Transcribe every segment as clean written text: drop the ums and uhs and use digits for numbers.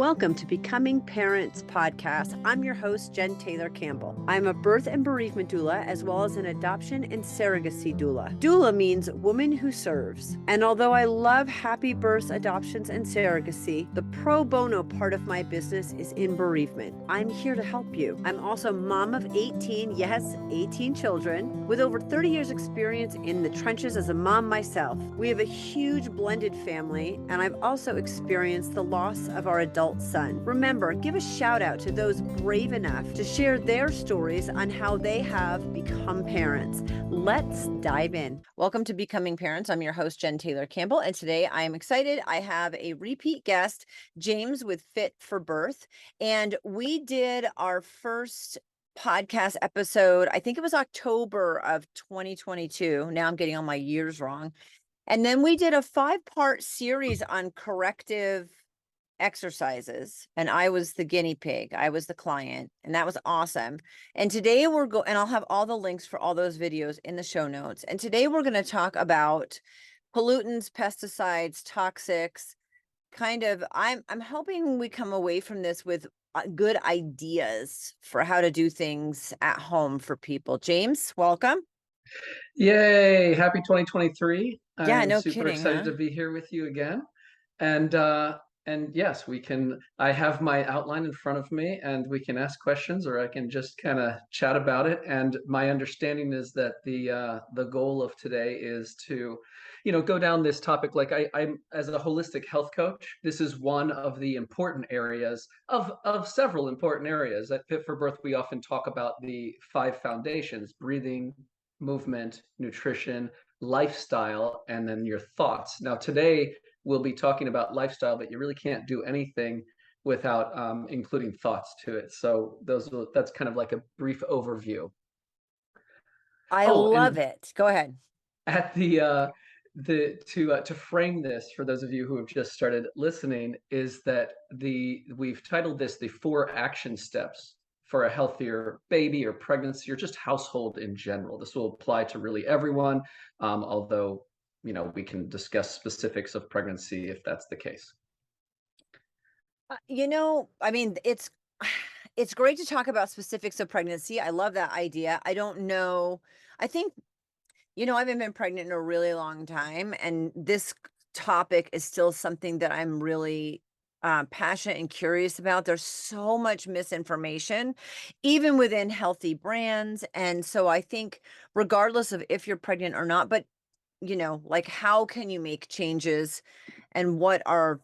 Welcome to Becoming Parents podcast. I'm your host, Jen Taylor Campbell. I'm a birth and bereavement doula, as well as an adoption and surrogacy doula. Doula means woman who serves. And although I love happy births, adoptions, and surrogacy, the pro bono part of my business is in bereavement. I'm here to help you. I'm also mom of 18, yes, 18 children, with over 30 years experience in the trenches as a mom myself. We have a huge blended family, and I've also experienced the loss of our adult son. Remember, give a shout out to those brave enough to share their stories on how they have become parents. Let's dive in. Welcome to Becoming Parents. I'm your host, Jen Taylor Campbell, and today I am excited. I have a repeat guest, James with Fit for Birth, and we did our first podcast episode, I think it was October of 2022. Now I'm getting all my years wrong. And then we did a 5-part series on corrective exercises, and I was the guinea pig. I was the client, and that was awesome. And today and I'll have all the links for all those videos in the show notes. And today we're going to talk about pollutants, pesticides, toxics. I'm hoping we come away from this with good ideas for how to do things at home for people. James, welcome. Yay, happy 2023. Yeah, I'm no super kidding, excited huh? to be here with you again. And yes, I have my outline in front of me and we can ask questions, or I can just kind of chat about it. And my understanding is that the goal of today is to, go down this topic. Like I'm as a holistic health coach, this is one of the important areas of several important areas. At Fit for Birth, we often talk about the 5 foundations: breathing, movement, nutrition, lifestyle, and then your thoughts. Now, today we'll be talking about lifestyle, but you really can't do anything without including thoughts to it. So that's kind of like a brief overview. I Oh, love and it. Go ahead. at to frame this for those of you who have just started listening, is that we've titled this the 4 action steps for a healthier baby or pregnancy or just household in general. This will apply to really everyone, although we can discuss specifics of pregnancy if that's the case. I mean, it's great to talk about specifics of pregnancy. I love that idea. I don't know. I think, I haven't been pregnant in a really long time, and this topic is still something that I'm really passionate and curious about. There's so much misinformation, even within healthy brands. And so I think regardless of if you're pregnant or not, but like, how can you make changes, and what are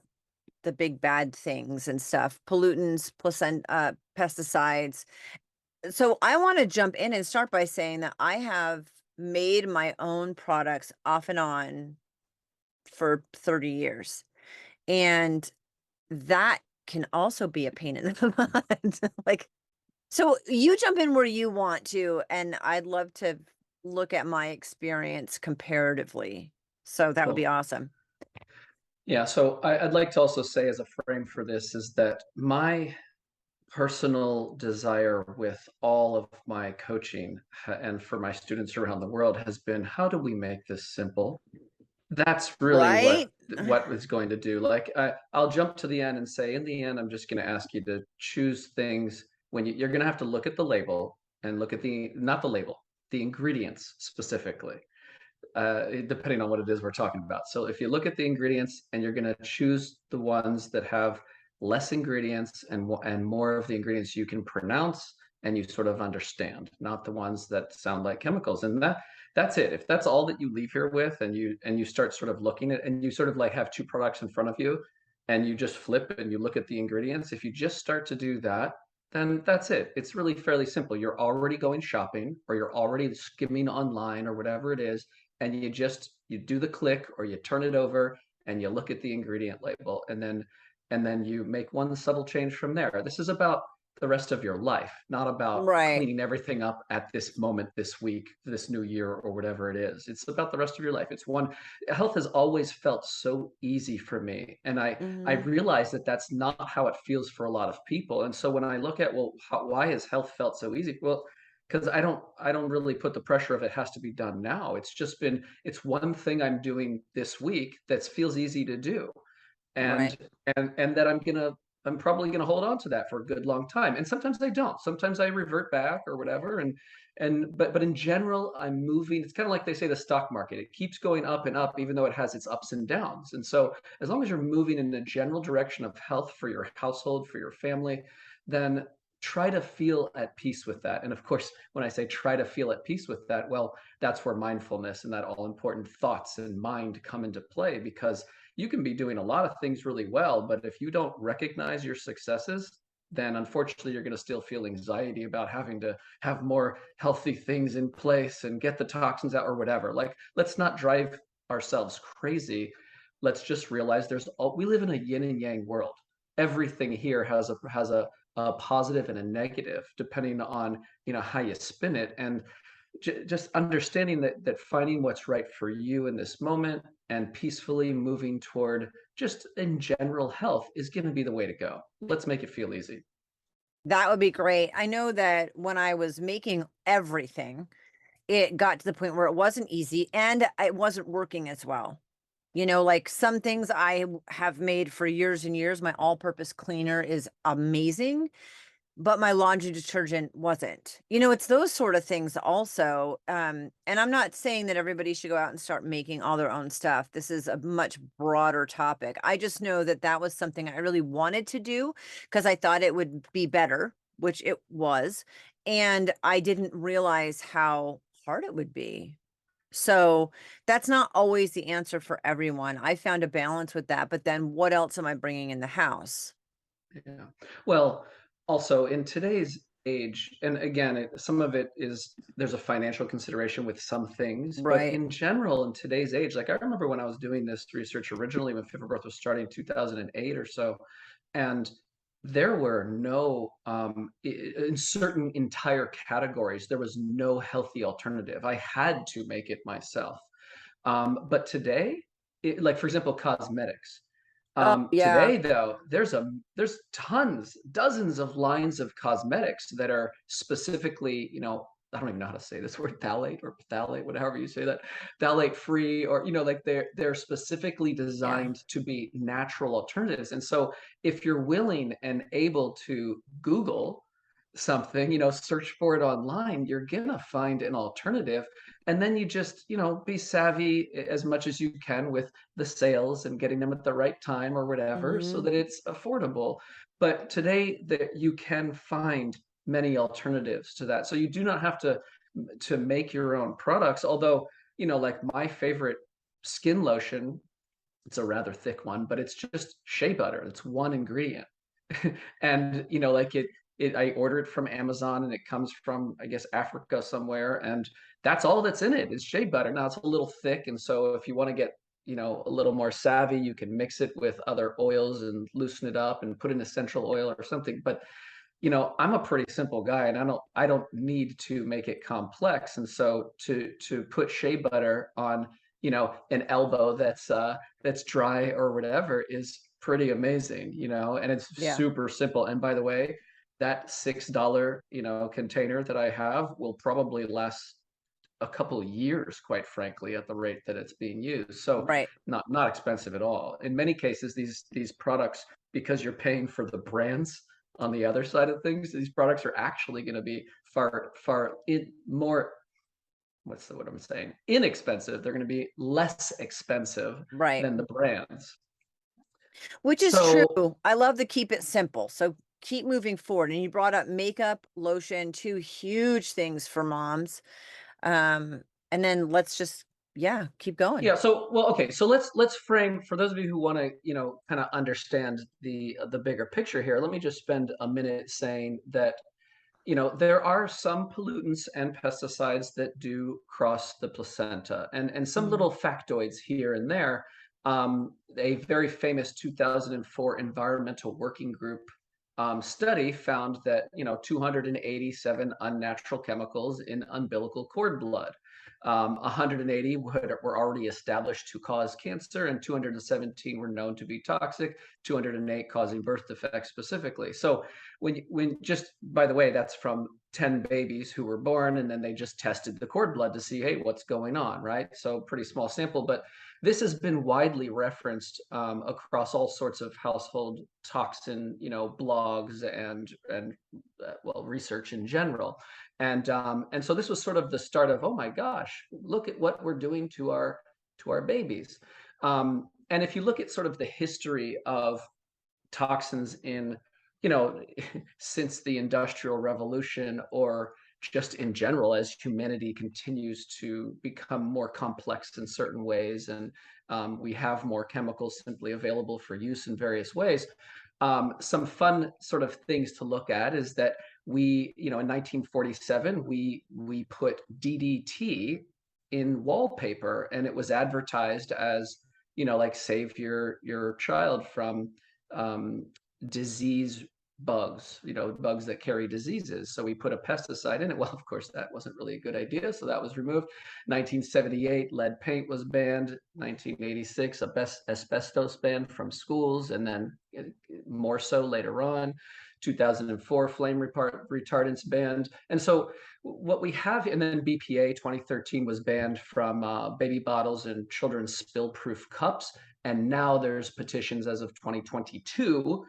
the big bad things and stuff, pollutants, placenta, pesticides. So I want to jump in and start by saying that I have made my own products off and on for 30 years. And that can also be a pain in the butt. So you jump in where you want to, and I'd love to look at my experience comparatively. So that would be Cool. awesome. Yeah, so I'd like to also say, as a frame for this, is that my personal desire with all of my coaching and for my students around the world has been, how do we make this simple? That's really Right? what is going to do. Like I'll jump to the end and say, in the end, I'm just going to ask you to choose things. When you're going to have to look at the label and look at not the label, the ingredients specifically, depending on what it is we're talking about. So if you look at the ingredients and you're going to choose the ones that have less ingredients and more of the ingredients you can pronounce and you sort of understand, not the ones that sound like chemicals. And that's it. If that's all that you leave here with, and you start sort of looking at, and you sort of like have 2 products in front of you and you just flip and you look at the ingredients, if you just start to do that, then that's it. It's really fairly simple. You're already going shopping, or you're already skimming online, or whatever it is, and you do the click, or you turn it over and you look at the ingredient label, and then you make one subtle change from there. This is about the rest of your life, not about Right. cleaning everything up at this moment, this week, this new year, or whatever it is. It's about the rest of your life. Health has always felt so easy for me, and I Mhm. realize that that's not how it feels for a lot of people. And so when I look at, well, why has health felt so easy? Well, because I don't really put the pressure of it has to be done now. It's one thing I'm doing this week that feels easy to do, and Right. and that I'm gonna I'm probably going to hold on to that for a good long time. And sometimes I don't. Sometimes I revert back or whatever. But in general, I'm moving. It's kind of like they say the stock market. It keeps going up and up, even though it has its ups and downs. And so as long as you're moving in the general direction of health for your household, for your family, then try to feel at peace with that. And of course, when I say try to feel at peace with that, well, that's where mindfulness and that all important thoughts and mind come into play, because you can be doing a lot of things really well, but if you don't recognize your successes, then unfortunately you're going to still feel anxiety about having to have more healthy things in place and get the toxins out or whatever. Like, let's not drive ourselves crazy. Let's just realize we live in a yin and yang world. Everything here has a positive and a negative depending on how you spin it. And just understanding that finding what's right for you in this moment and peacefully moving toward just in general health is going to be the way to go. Let's make it feel easy. That would be great. I know that when I was making everything, it got to the point where it wasn't easy and it wasn't working as well. Like some things I have made for years and years, my all-purpose cleaner is amazing, but my laundry detergent wasn't. It's those sort of things also. And I'm not saying that everybody should go out and start making all their own stuff. This is a much broader topic. I just know that that was something I really wanted to do because I thought it would be better, which it was. And I didn't realize how hard it would be. So that's not always the answer for everyone. I found a balance with that, but then what else am I bringing in the house? Yeah. Well, also in today's age, and again, some of it is there's a financial consideration with some things, but Right. in general, in today's age, like I remember when I was doing this research originally, when Fit for Growth was starting in 2008 or so, and there were no, in certain entire categories, there was no healthy alternative. I had to make it myself. But today, like for example, cosmetics. Oh, yeah. Today, though, there's tons, dozens of lines of cosmetics that are specifically, I don't even know how to say this word, phthalate or phthalate, whatever you say that, phthalate free, or like they're specifically Yeah. designed to be natural alternatives. And so, if you're willing and able to Google something, search for it online, you're gonna find an alternative. And then you just, be savvy as much as you can with the sales and getting them at the right time or whatever so Hmm. that it's affordable. But today that you can find many alternatives to that. So you do not have to make your own products. Although, like my favorite skin lotion, it's a rather thick one, but it's just shea butter. It's one ingredient. And like I order it from Amazon and it comes from, I guess, Africa somewhere, and that's all that's in it is shea butter. Now it's a little thick, and so if you want to get a little more savvy, you can mix it with other oils and loosen it up and put in essential oil or something. But I'm a pretty simple guy, and I don't need to make it complex. And so to put shea butter on an elbow that's dry or whatever is pretty amazing, and it's Yeah. super simple. And by the way, that $6 container that I have will probably last a couple of years, quite frankly, at the rate that it's being used. So Right. not expensive at all. In many cases, these products, because you're paying for the brands on the other side of things, these products are actually going to be far more, what's the what I'm saying, inexpensive. They're going to be less expensive Right. than the brands. Which is So true. I love to keep it simple. So keep moving forward. And you brought up makeup, lotion, two huge things for moms. And then let's just, yeah, keep going. yeah, so well, okay, so let's frame for those of you who want to, kind of understand the bigger picture here. Let me just spend a minute saying that there are some pollutants and pesticides that do cross the placenta, and some Mhm. little factoids here and there. A very famous 2004 Environmental Working Group study found that 287 unnatural chemicals in umbilical cord blood. 180 were already established to cause cancer, and 217 were known to be toxic. 208 causing birth defects specifically. So when just by the way, that's from 10 babies who were born, and then they just tested the cord blood to see, hey, what's going on, right? So pretty small sample, but this has been widely referenced across all sorts of household toxin, blogs and well, research in general. And so this was sort of the start of, oh my gosh, look at what we're doing to our babies. And if you look at sort of the history of toxins in, you know, since the Industrial Revolution, or just in general as humanity continues to become more complex in certain ways, and we have more chemicals simply available for use in various ways. Some fun sort of things to look at is that in 1947, we put DDT in wallpaper, and it was advertised as, like, save your child from disease bugs, bugs that carry diseases. So we put a pesticide in it. Well, of course, that wasn't really a good idea, so that was removed. 1978, lead paint was banned. 1986, asbestos banned from schools, and then more so later on. 2004, flame retardants banned. And so what we have, and then BPA 2013 was banned from baby bottles and children's spill-proof cups. And now there's petitions as of 2022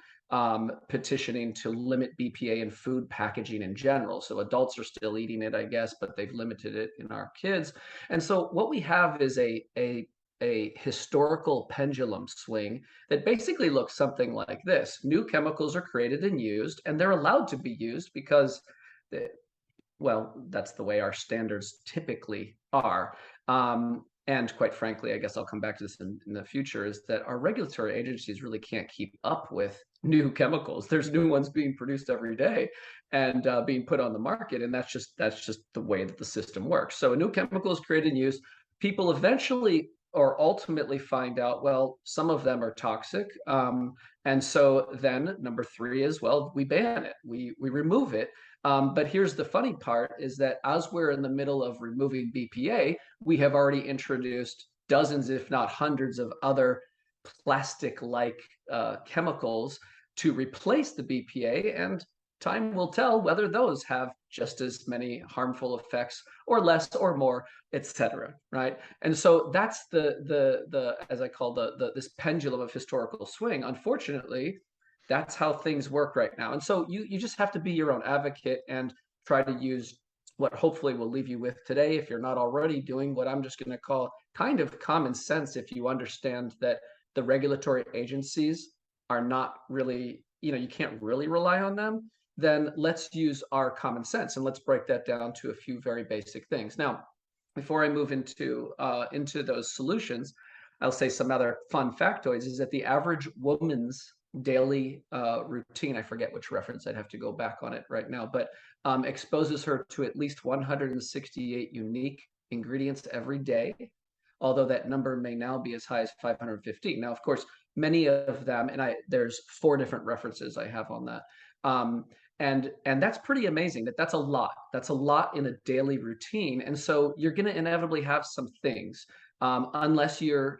petitioning to limit BPA in food packaging in general. So adults are still eating it, I guess, but they've limited it in our kids. And so what we have is a historical pendulum swing that basically looks something like this. New chemicals are created and used, and they're allowed to be used because, well, that's the way our standards typically are. And quite frankly, I guess I'll come back to this in the future, is that our regulatory agencies really can't keep up with new chemicals. There's new ones being produced every day and being put on the market, and that's just the way that the system works. So a new chemical is created and used. People eventually or ultimately find out, well, some of them are toxic. And so then number three is, well, we ban it, we remove it. But here's the funny part, is that as we're in the middle of removing BPA, we have already introduced dozens, if not hundreds, of other plastic-like chemicals to replace the BPA, and time will tell whether those have just as many harmful effects or less or more, etc. Right? And so that's the as I call this pendulum of historical swing. Unfortunately, that's how things work right now. And so you just have to be your own advocate and try to use what hopefully we'll leave you with today, if you're not already doing what I'm just going to call kind of common sense. If you understand that the regulatory agencies are not really, you can't really rely on them, then let's use our common sense and let's break that down to a few very basic things. Now, before I move into those solutions, I'll say some other fun factoids. Is that the average woman's daily routine, I forget which reference, I'd have to go back on it right now, but exposes her to at least 168 unique ingredients every day, although that number may now be as high as 515. Now, of course, many of them, and there's 4 different references I have on that. And that's pretty amazing. That's a lot. That's a lot in a daily routine. And so you're going to inevitably have some things, unless you're,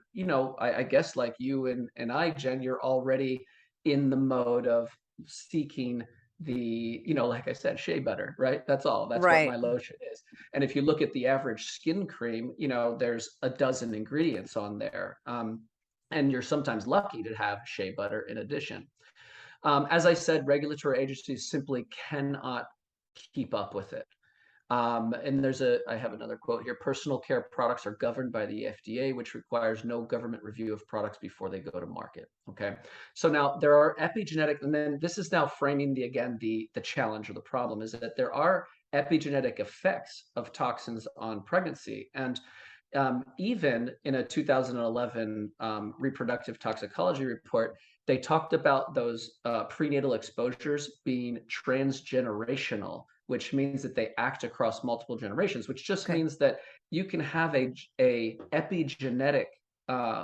I guess like you and I, Jen, you're already in the mode of seeking the, like I said, shea butter, right? That's all. That's what my lotion is. And if you look at the average skin cream, there's a dozen ingredients on there. And you're sometimes lucky to have shea butter in addition. As I said, regulatory agencies simply cannot keep up with it. And I have another quote here: personal care products are governed by the FDA, which requires no government review of products before they go to market. Okay. So now there are epigenetic, and then this is now framing the challenge or the problem, is that there are epigenetic effects of toxins on pregnancy. And even in a 2011 reproductive toxicology report, they talked about those prenatal exposures being transgenerational, which means that they act across multiple generations, which just means that you can have a epigenetic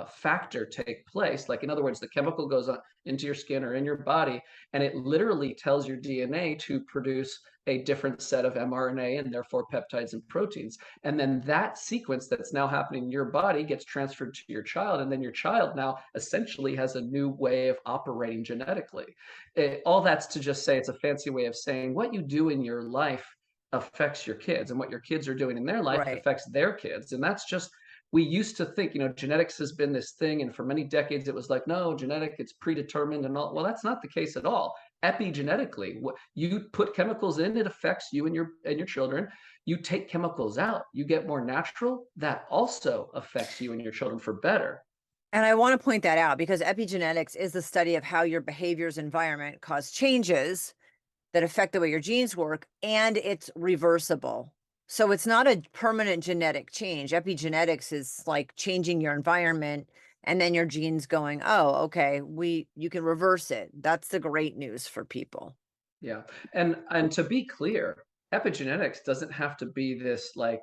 factor take place. Like, in other words, the chemical goes on into your skin or in your body, and it literally tells your DNA to produce a different set of mRNA and therefore peptides and proteins. And then that sequence that's now happening in your body gets transferred to your child. And then your child now essentially has a new way of operating genetically. All that's to just say, it's a fancy way of saying what you do in your life affects your kids, and what your kids are doing in their life affects their kids. And that's just we used to think, genetics has been this thing, and for many decades it was like, no, genetic, it's predetermined and all. Well, that's not the case at all. Epigenetically, what you put chemicals in, it affects you and your children. You take chemicals out, you get more natural, that also affects you and your children for better. And I want to point that out because epigenetics is the study of how your behavior's environment cause changes that affect the way your genes work, and it's reversible. So it's not a permanent genetic change. Epigenetics is like changing your environment and then your genes going, oh, okay, you can reverse it. That's the great news for people. Yeah. And to be clear, epigenetics doesn't have to be this like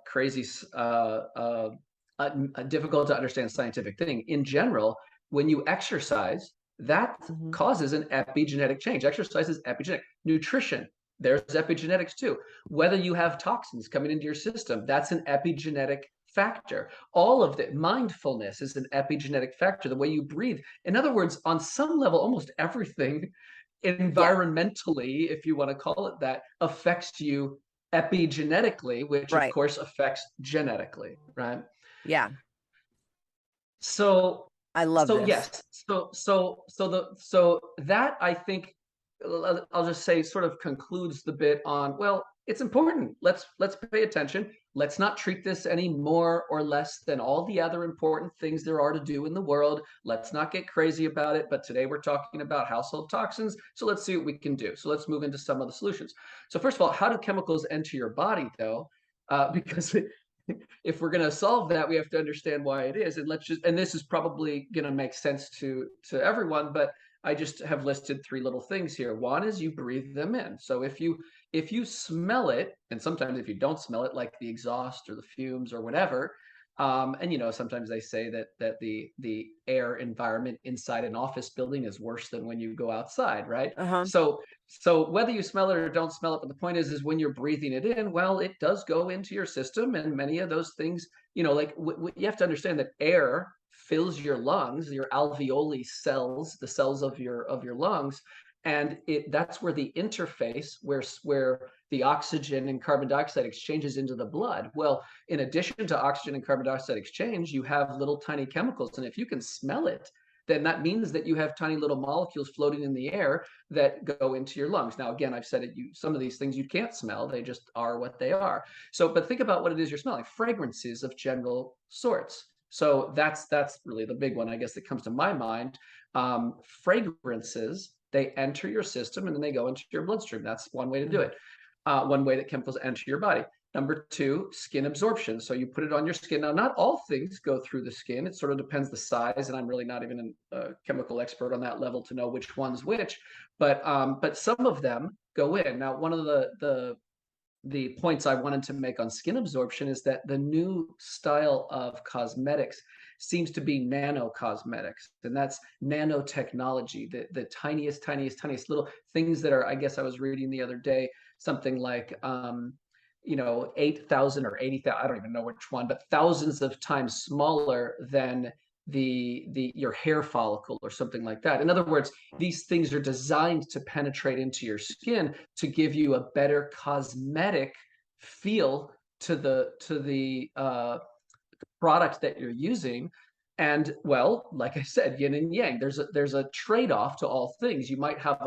crazy a difficult to understand scientific thing. In general, when you exercise, that Mhm. causes an epigenetic change. Exercise is epigenetic. Nutrition, there's epigenetics too. Whether you have toxins coming into your system, that's an epigenetic factor. All of that, mindfulness is an epigenetic factor, the way you breathe. In other words, on some level, almost everything Yeah, environmentally, if you want to call it that, affects you epigenetically, which of right. course affects genetically, right? Yeah, So, I love so this. yes, so that I think I'll just say sort of concludes the bit on, well, it's important. Let's pay attention. Let's not treat this any more or less than all the other important things there are to do in the world. Let's not get crazy about it. But today we're talking about household toxins. So let's see what we can do. So let's move into some of the solutions. So first of all, how do chemicals enter your body though? Because if we're going to solve that, we have to understand why it is. And this is probably going to make sense to everyone, but I just have listed three little things here. One is you breathe them in. So if you smell it, and sometimes if you don't smell it, like the exhaust or the fumes or whatever, and sometimes they say that the air environment inside an office building is worse than when you go outside, right? Uh-huh. So whether you smell it or don't smell it, but the point is when you're breathing it in, well, it does go into your system, and many of those things, like you have to understand that air fills your lungs, your alveoli cells, the cells of your lungs, and that's where the interface, where the oxygen and carbon dioxide exchanges into the blood. Well, in addition to oxygen and carbon dioxide exchange, you have little tiny chemicals, and if you can smell it, then that means that you have tiny little molecules floating in the air that go into your lungs. Now, again, I've said it, some of these things you can't smell, they just are what they are. So, but think about what it is you're smelling, fragrances of general sorts. So that's really the big one, I guess, that comes to my mind. Fragrances, they enter your system and then they go into your bloodstream. That's one way to do Mhm. it. One way that chemicals enter your body. Number two, skin absorption. So you put it on your skin. Now, not all things go through the skin. It sort of depends the size, and I'm really not even a chemical expert on that level to know which one's which. But some of them go in. Now, one of the points I wanted to make on skin absorption is that the new style of cosmetics seems to be nano cosmetics, and that's nanotechnology, the tiniest little things that are, I guess I was reading the other day, something like 8,000 or 80,000, I don't even know which one, but thousands of times smaller than the your hair follicle or something like that. In other words, these things are designed to penetrate into your skin to give you a better cosmetic feel to the product that you're using. And well, like I said, yin and yang. There's a trade-off to all things. You might have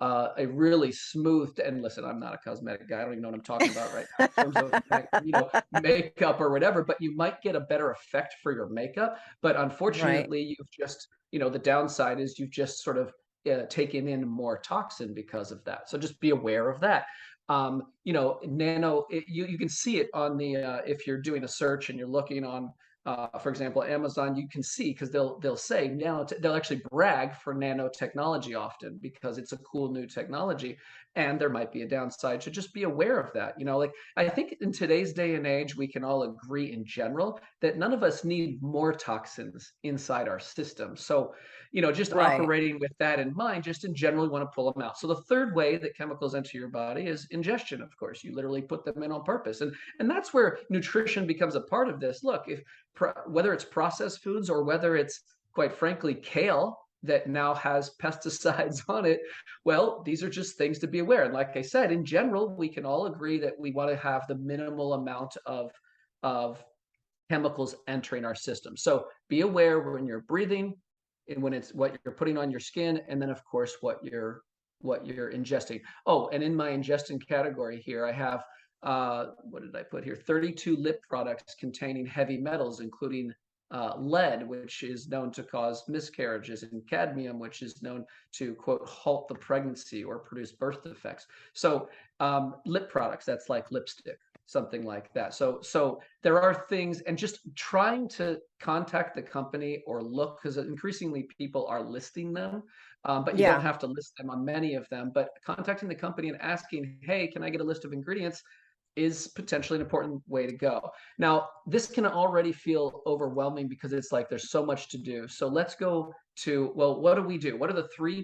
a really smooth, and listen, I'm not a cosmetic guy. I don't even know what I'm talking about right now in terms of makeup or whatever. But you might get a better effect for your makeup. But Right. unfortunately, you've just the downside is you've just sort of taken in more toxin because of that. So just be aware of that. You can see it on the if you're doing a search and you're looking on for example, Amazon, you can see because they'll say they'll actually brag for nanotechnology often because it's a cool new technology, and there might be a downside. So just be aware of that. Like I think in today's day and age, we can all agree in general that none of us need more toxins inside our system. So, just Right. operating with that in mind, just in general, we want to pull them out. So the third way that chemicals enter your body is ingestion. Of course, you literally put them in on purpose, and that's where nutrition becomes a part of this. Look, if whether it's processed foods or whether it's, quite frankly, kale that now has pesticides on it, well, these are just things to be aware. And like I said, in general, we can all agree that we want to have the minimal amount of chemicals entering our system. So be aware when you're breathing and when it's what you're putting on your skin, and then of course what you're ingesting. Oh, and in my ingestion category here, I have what did I put here? 32 lip products containing heavy metals, including lead, which is known to cause miscarriages, and cadmium, which is known to, quote, halt the pregnancy or produce birth defects. So lip products, that's like lipstick, something like that. So there are things, and just trying to contact the company or look, because increasingly people are listing them, but you don't Yeah. have to list them on many of them. But contacting the company and asking, hey, can I get a list of ingredients, is potentially an important way to go. Now, this can already feel overwhelming because it's like there's so much to do. So let's go to, well, what do we do? What are the three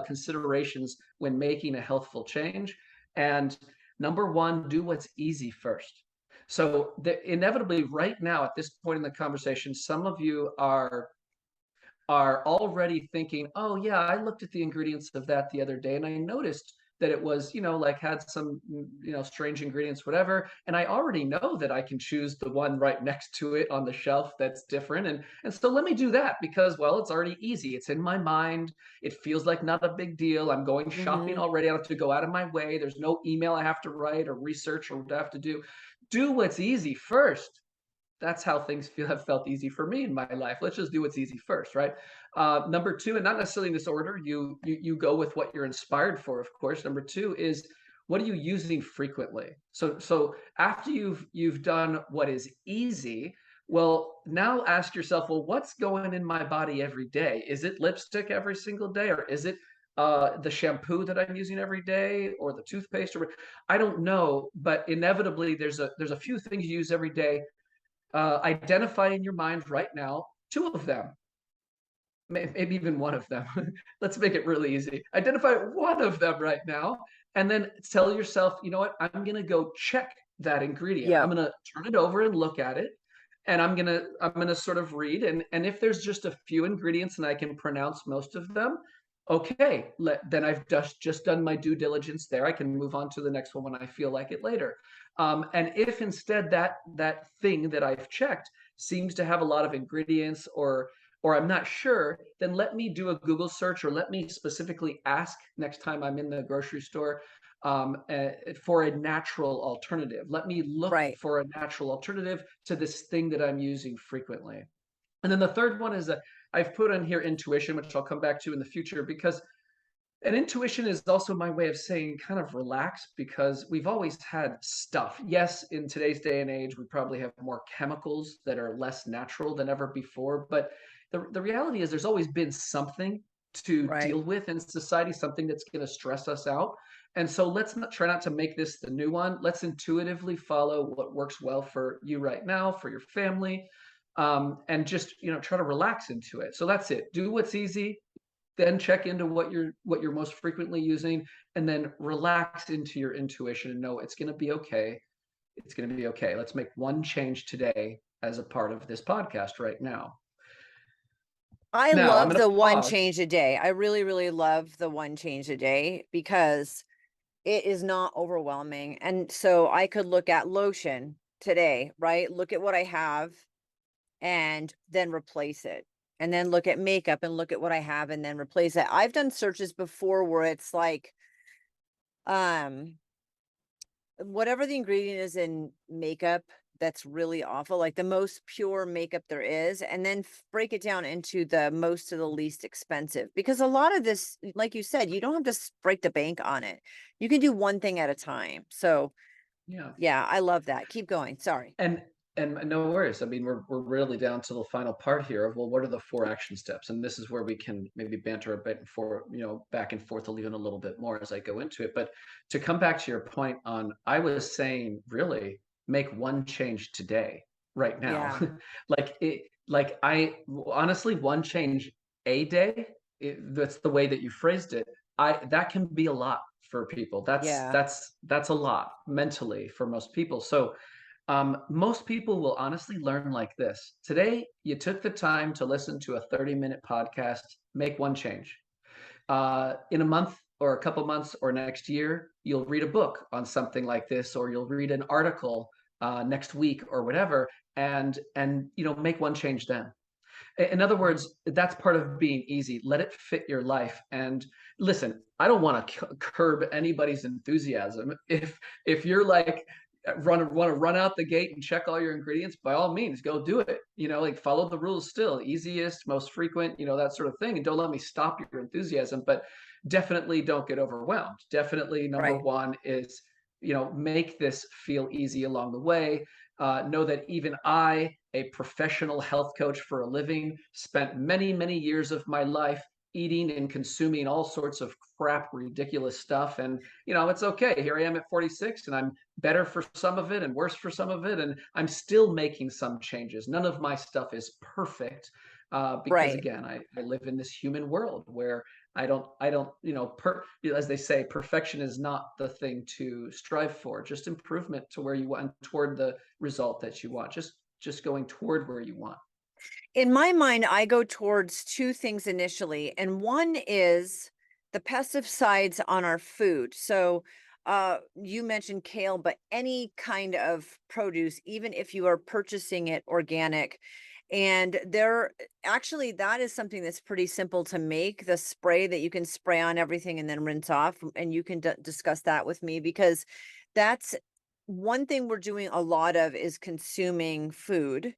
considerations when making a healthful change? And number one, do what's easy first. So inevitably, right now at this point in the conversation, some of you are already thinking, oh yeah, I looked at the ingredients of that the other day and I noticed that it was, like had some, strange ingredients, whatever. And I already know that I can choose the one right next to it on the shelf that's different. And so let me do that because, well, it's already easy. It's in my mind. It feels like not a big deal. I'm going shopping Hmm. already. I don't have to go out of my way. There's no email I have to write or research or what I have to do. Do what's easy first. That's how things have felt easy for me in my life. Let's just do what's easy first, right? Number two, and not necessarily in this order, you go with what you're inspired for, of course. Number two is, what are you using frequently? So after you've done what is easy, well, now ask yourself, well, what's going in my body every day? Is it lipstick every single day, or is it the shampoo that I'm using every day, or the toothpaste, or I don't know, but inevitably there's a few things you use every day. Identify in your mind right now two of them, maybe even one of them. Let's make it really easy. Identify one of them right now, and then tell yourself, you know what? I'm going to go check that ingredient. I'm Yep. going to turn it over and look at it, and I'm going to sort of read, and if there's just a few ingredients and I can pronounce most of them, okay, then I've just done my due diligence there. I can move on to the next one when I feel like it later. And if instead that thing that I've checked seems to have a lot of ingredients, or I'm not sure, then let me do a Google search, or let me specifically ask next time I'm in the grocery store for a natural alternative. Let me look Right. for a natural alternative to this thing that I'm using frequently. And then the third one is that I've put in here intuition, which I'll come back to in the future, because and intuition is also my way of saying kind of relax, because we've always had stuff. Yes, in today's day and age, we probably have more chemicals that are less natural than ever before. But the reality is there's always been something to Right. deal with in society, something that's going to stress us out. And so let's not try not to make this the new one. Let's intuitively follow what works well for you right now, for your family, and just try to relax into it. So that's it. Do what's easy, then check into what you're most frequently using, and then relax into your intuition and know it's going to be okay. It's going to be okay. Let's make one change today as a part of this podcast right now. I Now I'm love going to the one pause. change a day. I really, really love the one change a day because it is not overwhelming. And so I could look at lotion today, right? Look at what I have and then replace it. And then look at makeup and look at what I have and then replace it. I've done searches before where it's like, um, whatever the ingredient is in makeup that's really awful, like the most pure makeup there is, and then break it down into the most to the least expensive. Because a lot of this, like you said, you don't have to break the bank on it. You can do one thing at a time. So, Yeah. yeah, I love that. Keep going. Sorry. And no worries. I mean, we're really down to the final part here of, well, what are the four action steps? And this is where we can maybe banter a bit for, back and forth even a little bit more as I go into it. But to come back to your point on, I was saying, really make one change today, right now. Yeah. I honestly, one change a day, that's the way that you phrased it. That can be a lot for people. That's Yeah. that's that's a lot mentally for most people. So most people will honestly learn like this. Today, you took the time to listen to a 30-minute podcast, make one change. In a month or a couple months or next year, you'll read a book on something like this, or you'll read an article next week or whatever, and make one change then. In other words, that's part of being easy. Let it fit your life. And listen, I don't want to curb anybody's enthusiasm. If you're like want to run out the gate and check all your ingredients, by all means, go do it. Like follow the rules still, easiest, most frequent, that sort of thing. And don't let me stop your enthusiasm, but definitely don't get overwhelmed. Definitely number Right. one is, make this feel easy along the way. Know that even I, a professional health coach for a living, spent many, many years of my life eating and consuming all sorts of crap, ridiculous stuff. And, it's okay. Here I am at 46 and I'm better for some of it and worse for some of it. And I'm still making some changes. None of my stuff is perfect because, Right. again, I live in this human world where I don't, as they say, perfection is not the thing to strive for, just improvement to where you want toward the result that you want, just going toward where you want. In my mind, I go towards two things initially, and one is the pesticides on our food. So, you mentioned kale, but any kind of produce, even if you are purchasing it organic, and there actually that is something that's pretty simple to make, the spray that you can spray on everything and then rinse off, and you can discuss that with me because that's one thing we're doing a lot of is consuming food,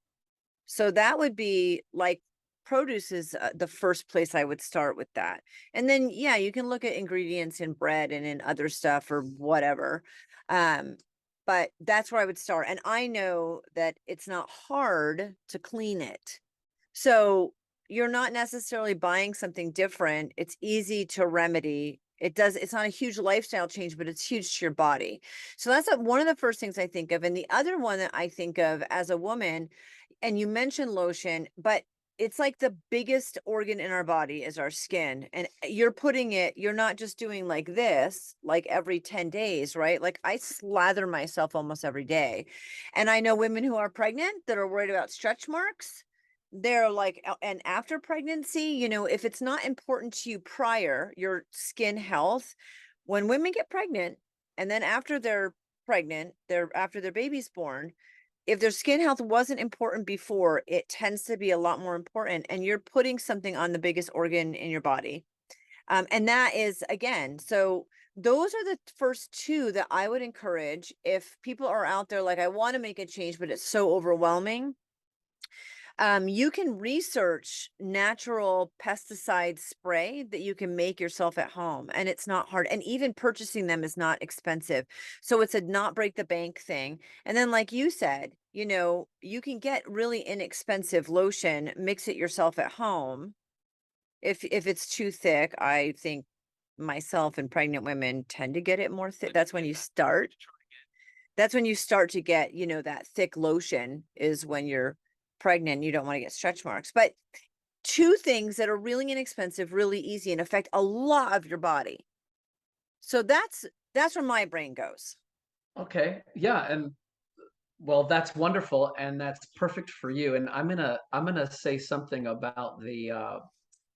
so that would be like produce is the first place I would start with that. And then, yeah, you can look at ingredients in bread and in other stuff or whatever. Um, but that's where I would start. And I know that it's not hard to clean it. So you're not necessarily buying something different. It's easy to remedy. It's not a huge lifestyle change, but it's huge to your body. So that's one of the first things I think of. And the other one that I think of as a woman, and you mentioned lotion, but it's like the biggest organ in our body is our skin. And you're not just doing like this, like every 10 days, right? Like I slather myself almost every day. And I know women who are pregnant that are worried about stretch marks. They're like, and after pregnancy, if it's not important to you prior, your skin health, when women get pregnant and then after they're pregnant, after their baby's born, if their skin health wasn't important before, it tends to be a lot more important. And you're putting something on the biggest organ in your body. And that is, again, so those are the first two that I would encourage if people are out there like, I want to make a change, but it's so overwhelming. You can research natural pesticide spray that you can make yourself at home, and it's not hard. And even purchasing them is not expensive. So it's a not break the bank thing. And then, like you said, you can get really inexpensive lotion, mix it yourself at home. If it's too thick, I think myself and pregnant women tend to get it more thick. That's when you start. That's when you start to get, that thick lotion is when you're pregnant, you don't want to get stretch marks. But two things that are really inexpensive, really easy, and affect a lot of your body. So that's where my brain goes. Okay, yeah, and well, that's wonderful, and that's perfect for you. And I'm gonna say something about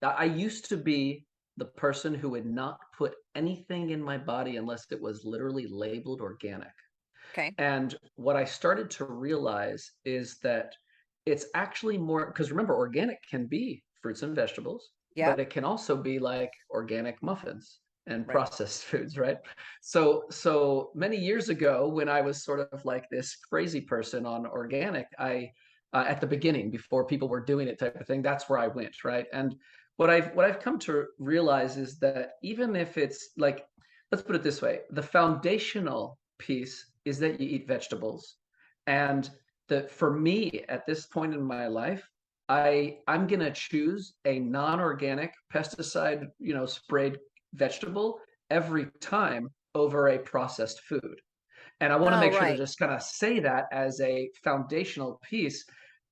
I used to be the person who would not put anything in my body unless it was literally labeled organic. Okay. And what I started to realize is that it's actually more, because remember, organic can be fruits and vegetables, but Yep. it can also be like organic muffins and Right. processed foods, right? So many years ago, when I was sort of like this crazy person on organic, I at the beginning, before people were doing it type of thing, that's where I went, right? And what I've come to realize is that even if it's like, let's put it this way, the foundational piece is that you eat vegetables. And for me at this point in my life, I'm gonna choose a non-organic pesticide, sprayed vegetable every time over a processed food. And I want to Oh, make sure to right. just kind of say that as a foundational piece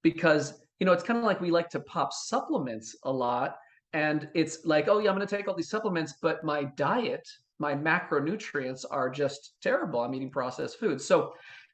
because, it's kind of like we like to pop supplements a lot. And it's like, oh, yeah, I'm going to take all these supplements, but my diet, my macronutrients are just terrible. I'm eating processed foods.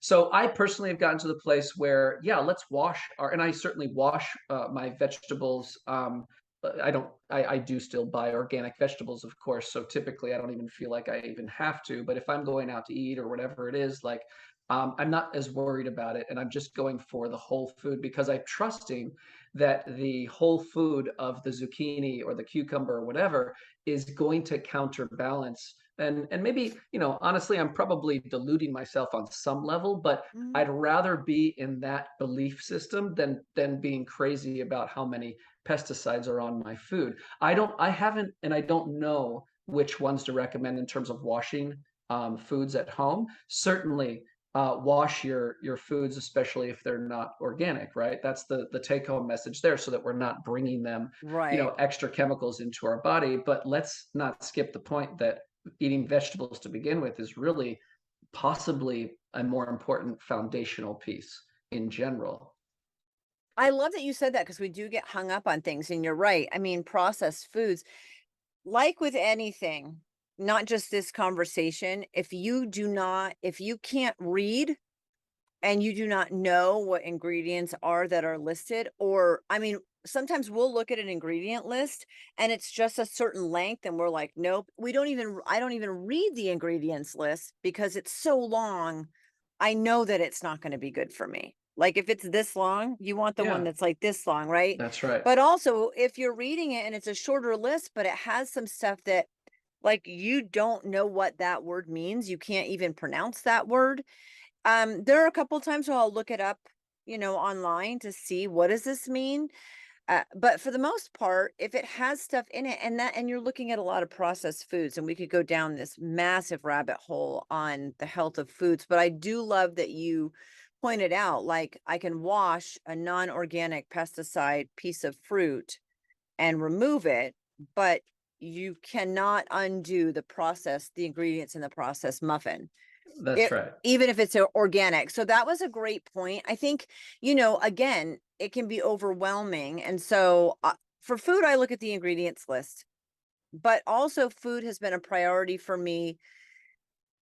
So I personally have gotten to the place where, yeah, let's wash and I certainly wash my vegetables. I do still buy organic vegetables, of course. So typically I don't even feel like I even have to. But if I'm going out to eat or whatever it is, like I'm not as worried about it, and I'm just going for the whole food because I'm trusting that the whole food of the zucchini or the cucumber or whatever is going to counterbalance. And maybe, honestly, I'm probably deluding myself on some level, but Mm. I'd rather be in that belief system than being crazy about how many pesticides are on my food. I haven't, and I don't know which ones to recommend in terms of washing foods at home. Certainly, wash your foods, especially if they're not organic, right? That's the take home message there, so that we're not bringing them, Right. extra chemicals into our body. But let's not skip the point that eating vegetables to begin with is really possibly a more important foundational piece in general. I love that you said that because we do get hung up on things, and you're right. I mean, processed foods, like with anything, not just this conversation, if you can't read and you do not know what ingredients are that are listed, or I mean, sometimes we'll look at an ingredient list and it's just a certain length and we're like, nope, I don't even read the ingredients list because it's so long. I know that it's not going to be good for me. Like if it's this long, you want the one Yeah, that's like this long, right? that's right. But also, if you're reading it and it's a shorter list, but it has some stuff that like you don't know what that word means, you can't even pronounce that word. There are a couple times where I'll look it up, online to see what does this mean. But for the most part, if it has stuff in it and you're looking at a lot of processed foods, and we could go down this massive rabbit hole on the health of foods, but I do love that you pointed out, like I can wash a non-organic pesticide piece of fruit and remove it, but you cannot undo the ingredients in the processed muffin. That's It right. even if it's organic. So that was a great point. I think, again, it can be overwhelming. And so for food, I look at the ingredients list, but also food has been a priority for me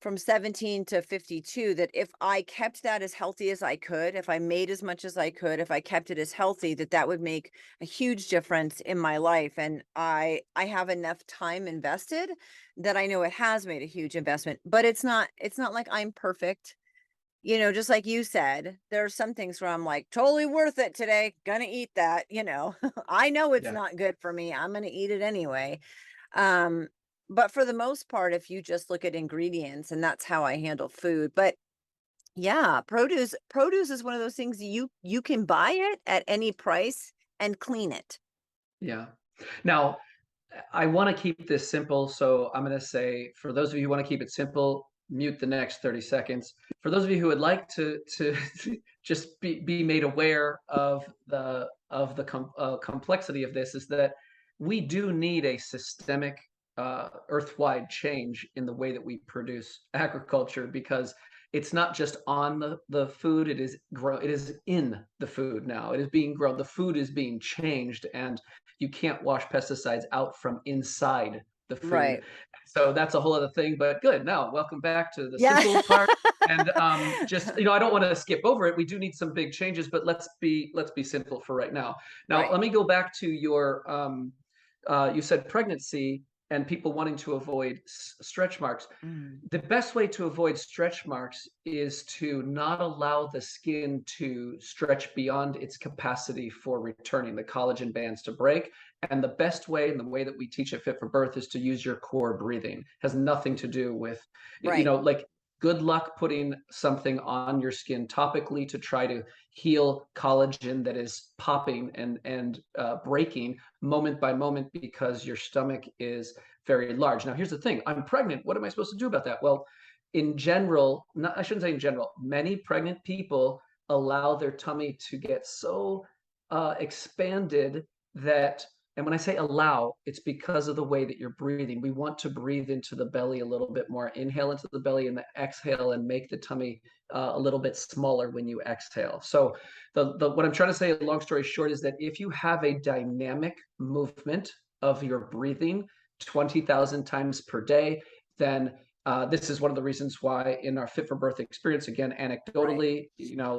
from 17 to 52, that if I kept that as healthy as I could, if I made as much as I could, if I kept it as healthy, that would make a huge difference in my life. And I have enough time invested that I know it has made a huge investment, but it's not like I'm perfect. Just like you said, there are some things where I'm like, totally worth it today, gonna eat that. I know it's Yeah. not good for me. I'm gonna eat it anyway. Um, but for the most part, if you just look at ingredients, and that's how I handle food. But yeah, produce is one of those things you can buy it at any price and clean it. Yeah. Now, I want to keep this simple, so I'm going to say, for those of you who want to keep it simple, mute the next 30 seconds. For those of you who would like to just be made aware of the complexity of this, is that we do need a systemic, earth-wide change in the way that we produce agriculture, because it's not just on the food, it is in the food now. It is being grown. The food is being changed, and you can't wash pesticides out from inside the food. Right. So that's a whole other thing. But good. Now, welcome back to the Yeah. simple part. And just, I don't want to skip over it. We do need some big changes, but let's be simple for right now. Now, Right. let me go back to your you said pregnancy and people wanting to avoid stretch marks. Mm. The best way to avoid stretch marks is to not allow the skin to stretch beyond its capacity for returning the collagen bands to break. And the best way, and the way that we teach at Fit for Birth, is to use your core breathing. It has nothing to do with, Right. like, good luck putting something on your skin topically to try to heal collagen that is popping and breaking moment by moment because your stomach is very large. Now, here's the thing. I'm pregnant. What am I supposed to do about that? Well, in general, not, I shouldn't say in general, many pregnant people allow their tummy to get so expanded that, and when I say allow, it's because of the way that you're breathing. We want to breathe into the belly a little bit more. Inhale into the belly and then exhale, and make the tummy a little bit smaller when you exhale. So what I'm trying to say, long story short, is that if you have a dynamic movement of your breathing 20,000 times per day, then This is one of the reasons why in our fit for birth experience, again, Right. anecdotally,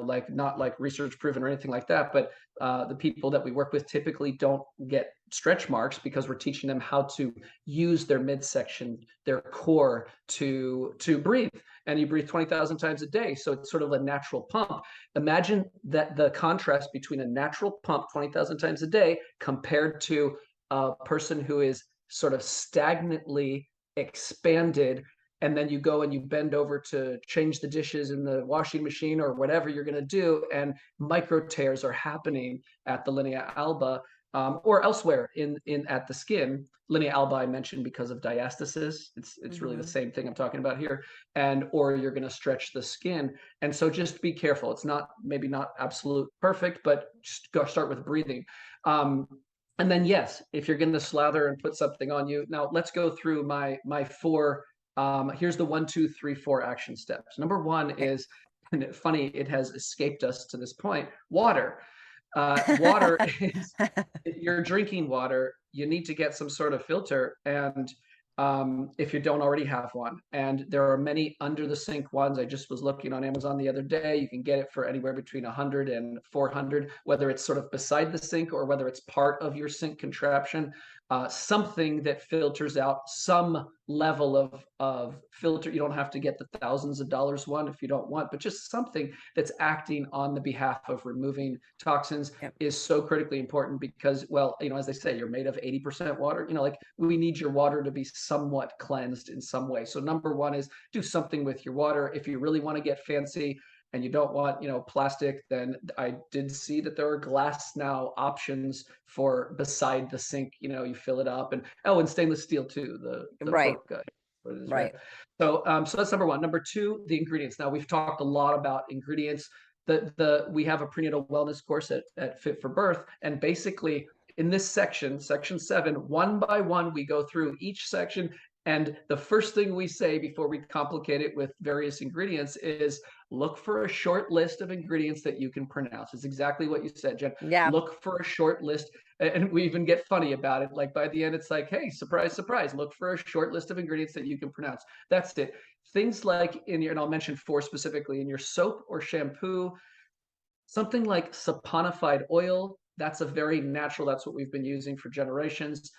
like not like research proven or anything like that, but the people that we work with typically don't get stretch marks because we're teaching them how to use their midsection, their core to breathe. And you breathe 20,000 times a day. So it's sort of a natural pump. Imagine that the contrast between a natural pump 20,000 times a day compared to a person who is sort of stagnantly expanded, and then you go and you bend over to change the dishes in the washing machine or whatever you're going to do, and micro tears are happening at the linea alba, or elsewhere in at the skin. Linea alba I mentioned because of diastasis. It's really the Hmm. same thing I'm talking about here. And or you're going to stretch the skin, and so just be careful. It's not, maybe not absolute perfect, but just go start with breathing. Um, and then yes, if you're going to slather and put something on you, now let's go through my four. Here's the 1, 2, 3, 4 action steps. Number one Okay. is, and funny, it has escaped us to this point, water. Water is, you're drinking water, you need to get some sort of filter, and if you don't already have one. And there are many under the sink ones. I just was looking on Amazon the other day. You can get it for anywhere between 100 and 400, whether it's sort of beside the sink or whether it's part of your sink contraption. Something that filters out some level of filter. You don't have to get the thousands of dollars one if you don't want, but just something that's acting on the behalf of removing toxins Yep. is so critically important because, well, as they say, you're made of 80% water. Like, we need your water to be somewhat cleansed in some way. So number one is do something with your water. If you really want to get fancy and you don't want, plastic, then I did see that there are glass now options for beside the sink. You fill it up, and stainless steel too. The Right. perk, what it is, right? Right. So that's number one. Number two, the ingredients. Now we've talked a lot about ingredients. We have a prenatal wellness course at Fit for Birth, and basically in this section 7, one by one we go through each section, and the first thing we say before we complicate it with various ingredients is look for a short list of ingredients that you can pronounce. It's exactly what you said, Jen. Yeah. Look for a short list, and we even get funny about it. Like, by the end, it's like, hey, surprise, surprise, look for a short list of ingredients that you can pronounce. That's it. Things like and I'll mention 4 specifically, in your soap or shampoo, something like saponified oil. That's a very natural, that's what we've been using for generations.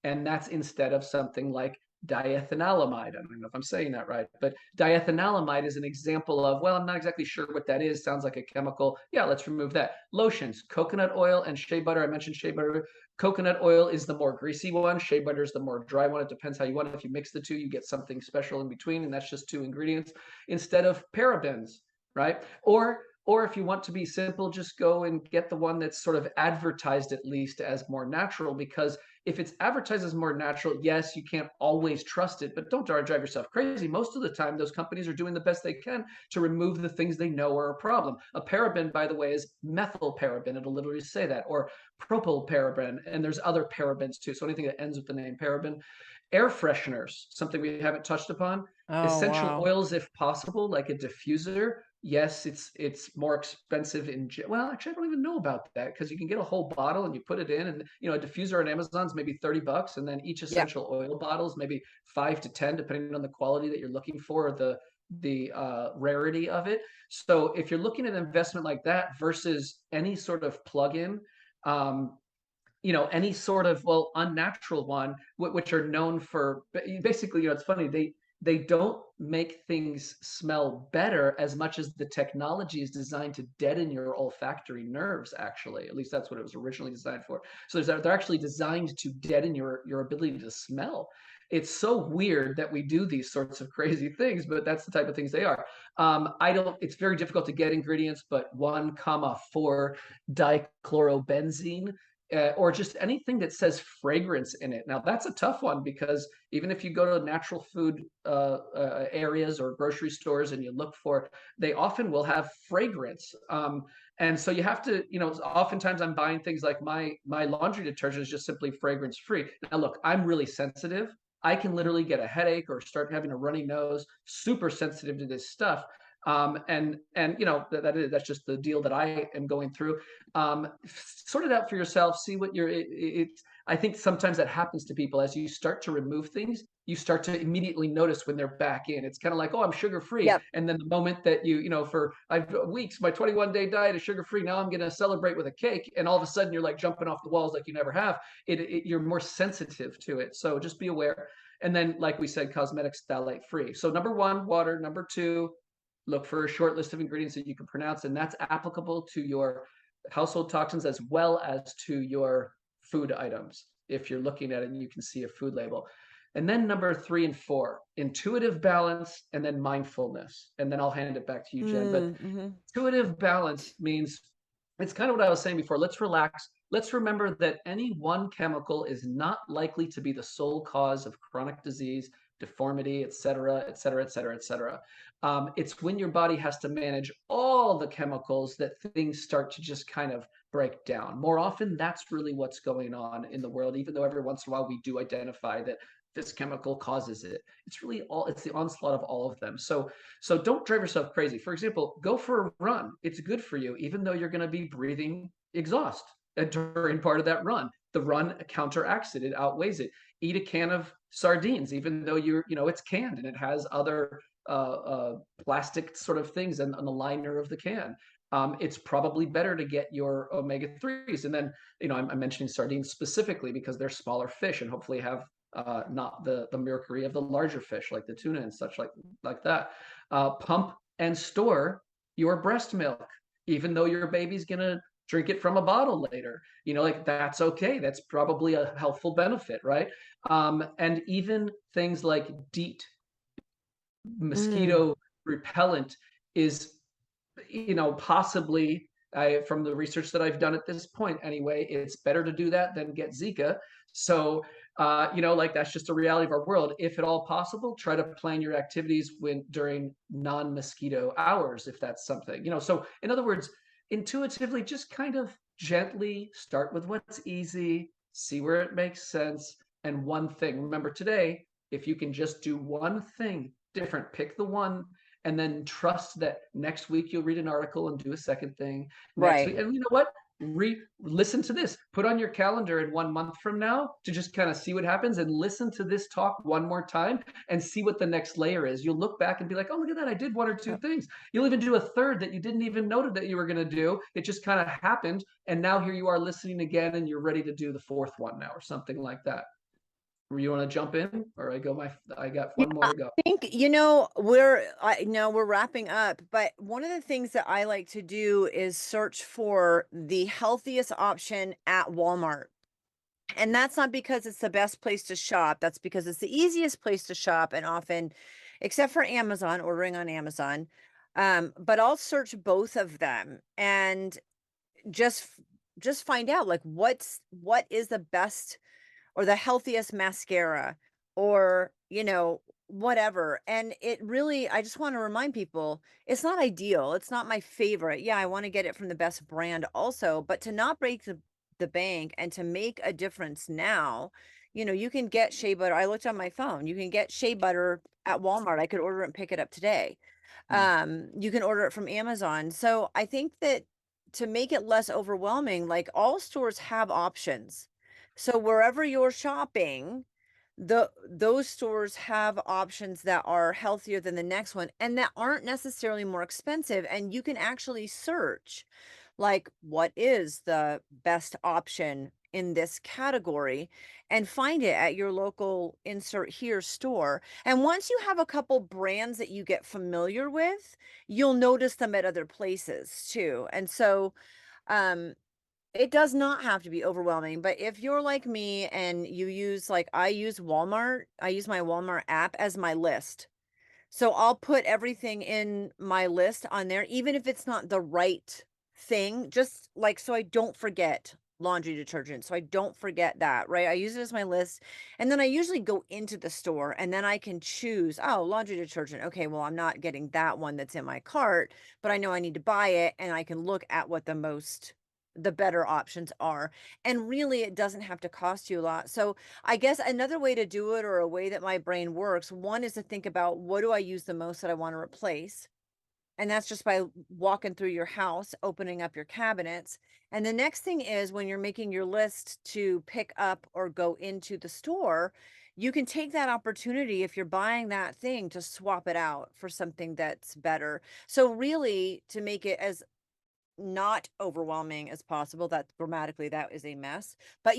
And that's instead of something like diethanolamide. I don't know if I'm saying that right, but diethanolamide is an example of, well, I'm not exactly sure what that is. Sounds like a chemical. Yeah, let's remove that. Lotions, coconut oil and shea butter. I mentioned shea butter. Coconut oil is the more greasy one. Shea butter is the more dry one. It depends how you want it. If you mix the two, you get something special in between, and that's just 2 ingredients instead of parabens, right? Or if you want to be simple, just go and get the one that's sort of advertised at least as more natural, because if it's advertised as more natural, yes, you can't always trust it, but don't drive yourself crazy. Most of the time, those companies are doing the best they can to remove the things they know are a problem. A paraben, by the way, is methylparaben. It'll literally say that, or propylparaben, and there's other parabens too. So anything that ends with the name paraben. Air fresheners, something we haven't touched upon. Oh, Essential wow. oils, if possible, like a diffuser. Yes, it's more expensive well, actually I don't even know about that, because you can get a whole bottle and you put it in, and a diffuser on Amazon's maybe $30, and then each Yeah. essential oil bottle is maybe 5 to 10, depending on the quality that you're looking for, or the rarity of it. So if you're looking at an investment like that versus any sort of plug-in, um, any sort of, well, unnatural one, which are known for basically, it's funny, they don't make things smell better as much as the technology is designed to deaden your olfactory nerves. Actually, at least that's what it was originally designed for. So they're actually designed to deaden your ability to smell. It's so weird that we do these sorts of crazy things, but that's the type of things they are. I don't. It's very difficult to get ingredients, but 1,4 dichlorobenzene, or just anything that says fragrance in it. Now that's a tough one, because even if you go to natural food areas or grocery stores and you look for, they often will have fragrance. And so you have to, oftentimes I'm buying things like my laundry detergent is just simply fragrance free. Now look, I'm really sensitive. I can literally get a headache or start having a runny nose, super sensitive to this stuff. And that's just the deal that I am going through. Sort it out for yourself. See what I think sometimes that happens to people as you start to remove things, you start to immediately notice when they're back in. It's kind of like, oh, I'm sugar free. Yep. And then the moment that for I've weeks, my 21-day diet is sugar free. Now I'm going to celebrate with a cake. And all of a sudden you're like jumping off the walls like you never have. You're more sensitive to it. So just be aware. And then, like we said, cosmetics, phthalate free. So number one, water. Number two, look for a short list of ingredients that you can pronounce. And that's applicable to your household toxins as well as to your food items. If you're looking at it and you can see a food label. And then number 3 and 4, intuitive balance and then mindfulness. And then I'll hand it back to you, Jen. But Mm-hmm. intuitive balance means it's kind of what I was saying before. Let's relax. Let's remember that any one chemical is not likely to be the sole cause of chronic disease, deformity, et cetera, et cetera, et cetera, et cetera. It's when your body has to manage all the chemicals that things start to just kind of break down. More often, that's really what's going on in the world, even though every once in a while we do identify that this chemical causes it. It's the onslaught of all of them. So don't drive yourself crazy. For example, go for a run. It's good for you, even though you're going to be breathing exhaust during part of that run. The run counteracts it. It outweighs it. Eat a can of sardines, even though it's canned and it has other plastic sort of things on the liner of the can. It's probably better to get your omega-3s. And then, I'm mentioning sardines specifically because they're smaller fish and hopefully have not the mercury of the larger fish like the tuna and such like that. Pump and store your breast milk, even though your baby's gonna drink it from a bottle later. Like that's okay. That's probably a healthful benefit, right? And even things like DEET, Mm. mosquito repellent, is possibly from the research that I've done at this point anyway, it's better to do that than get Zika. So, like that's just a reality of our world. If at all possible, try to plan your activities during non-mosquito hours, if that's something, So in other words, intuitively, just kind of gently start with what's easy, see where it makes sense. And one thing, remember today, if you can just do one thing different, pick the one and then trust that next week you'll read an article and do a second thing next Right. week. And you know what? Listen to this. Put on your calendar in 1 month from now to just kind of see what happens and listen to this talk one more time and see what the next layer is. You'll look back and be like, oh, look at that. I did one or two Yep. things. You'll even do a third that you didn't even know that you were going to do. It just kind of happened. And now here you are listening again and you're ready to do the fourth one now or something like that. You want to jump in or I got Yeah, one more I to go. think, I know we're wrapping up, but one of the things that I like to do is search for the healthiest option at Walmart. And that's not because it's the best place to shop. That's because it's the easiest place to shop and often, except for Amazon, ordering on Amazon. But I'll search both of them and just just find out like what is the best or the healthiest mascara or, whatever. And it really, I just want to remind people, it's not ideal. It's not my favorite. Yeah, I want to get it from the best brand also, but to not break the bank and to make a difference now, you can get shea butter. I looked on my phone. You can get shea butter at Walmart. I could order it and pick it up today. Mm. You can order it from Amazon. So I think that to make it less overwhelming, like all stores have options. So wherever you're shopping, those stores have options that are healthier than the next one and that aren't necessarily more expensive. And you can actually search like what is the best option in this category and find it at your local insert here store. And once you have a couple brands that you get familiar with, you'll notice them at other places too. And so um it does not have to be overwhelming, but if you're like me and you use like I use Walmart, I use my Walmart app as my list. So I'll put everything in my list on there, even if it's not the right thing, just like so I don't forget laundry detergent. So I don't forget that, right? I use it as my list. And then I usually go into the store and then I can choose, oh, laundry detergent. Okay, well, I'm not getting that one that's in my cart, but I know I need to buy it and I can look at what the better options are. And really, it doesn't have to cost you a lot. So I guess another way to do it or a way that my brain works, one is to think about what do I use the most that I want to replace? And that's just by walking through your house, opening up your cabinets. And the next thing is when you're making your list to pick up or go into the store, you can take that opportunity if you're buying that thing to swap it out for something that's better. So really to make it as not overwhelming as possible, that grammatically that is a mess. But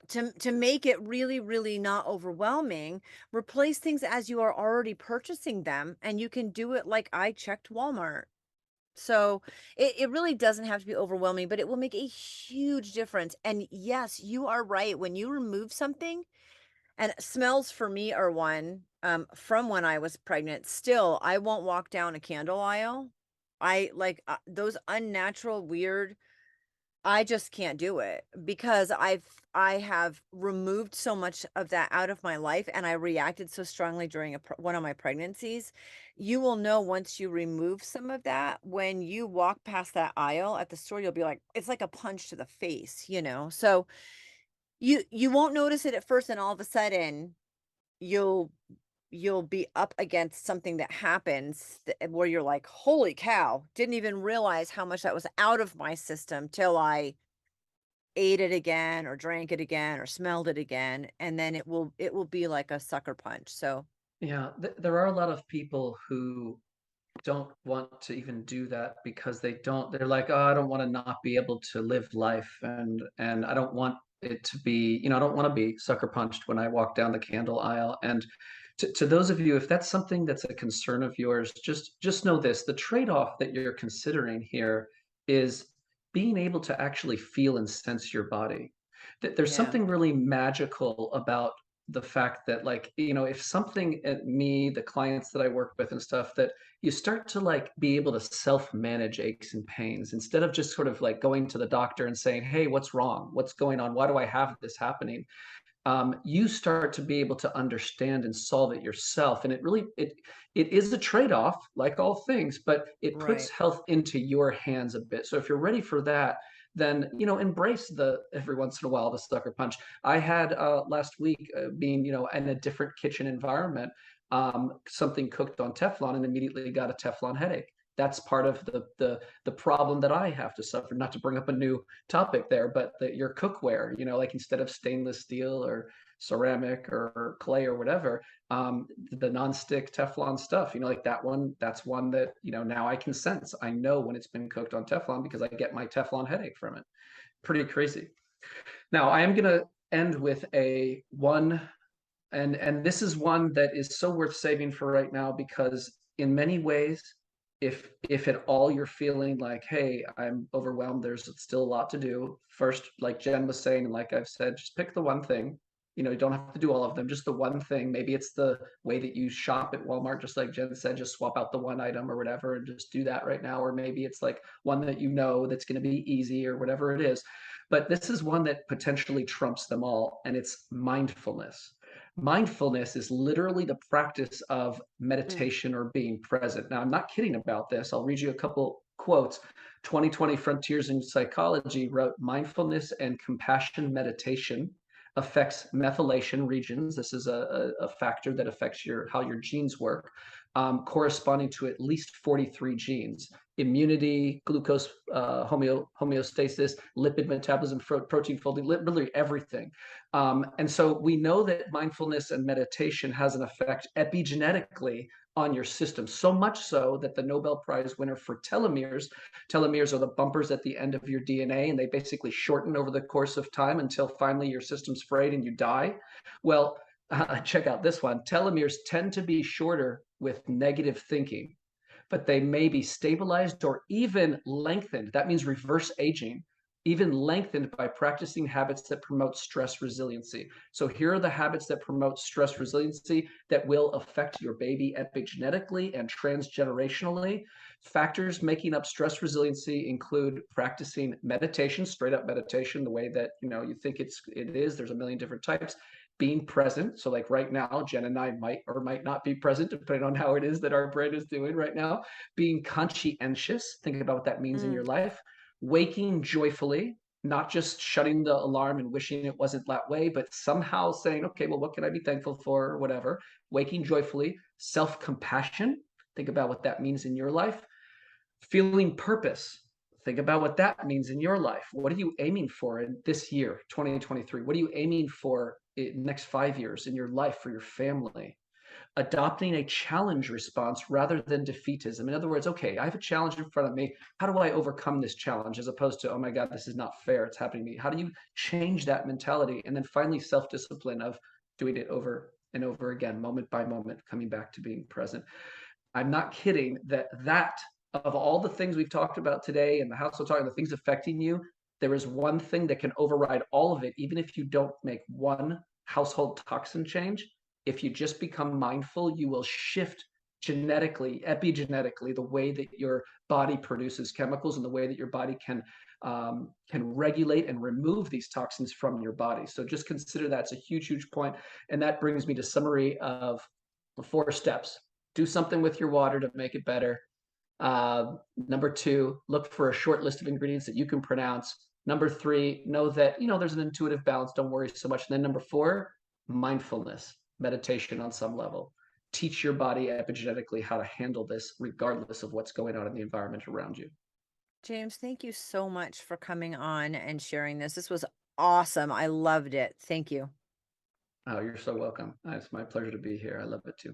to make it really, really not overwhelming, replace things as you are already purchasing them, and you can do it like I checked Walmart. So it really doesn't have to be overwhelming, but it will make a huge difference. And yes, you are right. When you remove something, and smells for me are one from when I was pregnant. Still, I won't walk down a candle aisle. I like those unnatural, weird I just can't do it because I have removed so much of that out of my life and I reacted so strongly during one of my pregnancies. You will know once you remove some of that when you walk past that aisle at the store, you'll be like, it's like a punch to the face. So you won't notice it at first, and all of a sudden you'll you'll be up against something that happens where you're like, holy cow, didn't even realize how much that was out of my system till I ate it again or drank it again or smelled it again, and then it will be like a sucker punch. So Yeah, there are a lot of people who don't want to even do that because they're like, oh, I don't want to not be able to live life, and I don't want it to be, I don't want to be sucker punched when I walk down the candle aisle. And to those of you, if that's something that's a concern of yours, just know this: the trade-off that you're considering here is being able to actually feel and sense your body. That there's yeah. something really magical about the fact that, like, if something at me, the clients that I work with and stuff, that you start to like be able to self-manage aches and pains instead of just sort of like going to the doctor and saying, hey, what's wrong, what's going on, why do I have this happening? You start to be able to understand and solve it yourself, and it is a trade-off like all things, but it puts Right. health into your hands a bit. So if you're ready for that, then embrace the every once in a while the sucker punch. I had last week, being in a different kitchen environment, something cooked on Teflon, and immediately got a Teflon headache. That's part of the problem that I have to suffer. Not to bring up a new topic there, but your cookware, like instead of stainless steel or ceramic or clay or whatever, the nonstick Teflon stuff, like that one, that's one that, now I can sense. I know when it's been cooked on Teflon because I get my Teflon headache from it. Pretty crazy. Now, I am going to end with a one, and this is one that is so worth saving for right now because in many ways, if at all you're feeling like, hey, I'm overwhelmed, there's still a lot to do. First, like Jen was saying, and like I've said, just pick the one thing. You don't have to do all of them, just the one thing. Maybe it's the way that you shop at Walmart, just like Jen said, just swap out the one item or whatever and just do that right now. Or maybe it's like one that that's going to be easy or whatever it is. But this is one that potentially trumps them all, and it's mindfulness. Mindfulness is literally the practice of Mm. meditation or being present. Now, I'm not kidding about this. I'll read you a couple quotes. 2020 Frontiers in Psychology wrote, mindfulness and compassion meditation affects methylation regions. This is a factor that affects how your genes work, corresponding to at least 43 genes: immunity, glucose homeostasis, lipid metabolism, protein folding, literally everything. And so we know that mindfulness and meditation has an effect epigenetically on your system, so much so that the Nobel Prize winner for telomeres are the bumpers at the end of your DNA, and they basically shorten over the course of time until finally your system's frayed and you die. Well, check out this one. Telomeres tend to be shorter with negative thinking, but they may be stabilized or even lengthened. That means reverse aging, even lengthened by practicing habits that promote stress resiliency. So here are the habits that promote stress resiliency that will affect your baby epigenetically and transgenerationally. Factors making up stress resiliency include practicing meditation, straight up meditation, the way that you think it is. There's a million different types. Being present. So like right now, Jen and I might or might not be present depending on how it is that our brain is doing right now. Being conscientious, thinking about what that means in your Mm. life. Waking joyfully, not just shutting the alarm and wishing it wasn't that way, but somehow saying, okay, well, what can I be thankful for or whatever. Waking joyfully. Self-compassion, Think about what that means in your life. Feeling purpose. Think about what that means in your life. What are you aiming for in this year, 2023? What are you aiming for in next 5 years in your life, for your family? Adopting a challenge response rather than defeatism. In other words, okay, I have a challenge in front of me. How do I overcome this challenge? As opposed to, oh my God, this is not fair. It's happening to me. How do you change that mentality? And then finally, self discipline of doing it over and over again, moment by moment, coming back to being present. I'm not kidding that of all the things we've talked about today and the household talk, the things affecting you, there is one thing that can override all of it, even if you don't make one household toxin change. If you just become mindful, you will shift genetically, epigenetically, the way that your body produces chemicals and the way that your body can regulate and remove these toxins from your body. So just consider that's a huge, huge point. And that brings me to summary of the 4 steps. Do something with your water to make it better. Number 2, look for a short list of ingredients that you can pronounce. Number 3, know that, there's an intuitive balance. Don't worry so much. And then number 4, mindfulness, meditation on some level. Teach your body epigenetically how to handle this, regardless of what's going on in the environment around you. James, thank you so much for coming on and sharing this. This was awesome. I loved it. Thank you. Oh, you're so welcome. It's my pleasure to be here. I love it too.